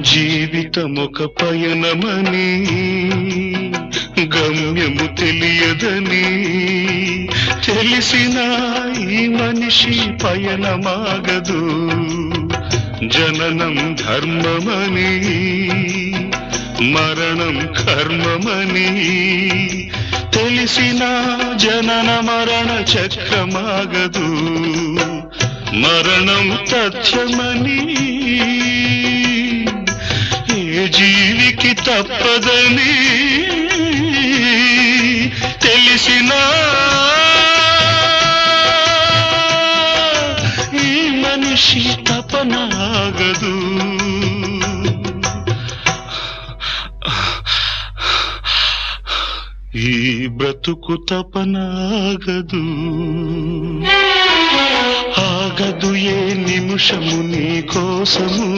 జీవితమొక పయనమని గమ్యము తెలియదని తెలిసిన ఈ మనిషి పయనమాగదు. జననం ధర్మమని మరణం కర్మమని తెలిసిన జనన మరణ చక్రమాగదు. మరణం తథ్యమని ఏ జీవికి తప్పదని తెలిసిన ఈ మనిషి తపనాగదు. ఈ బ్రతుకు తపనాగదు. ఆగదు ఏ నిమిషము నీ కోసము.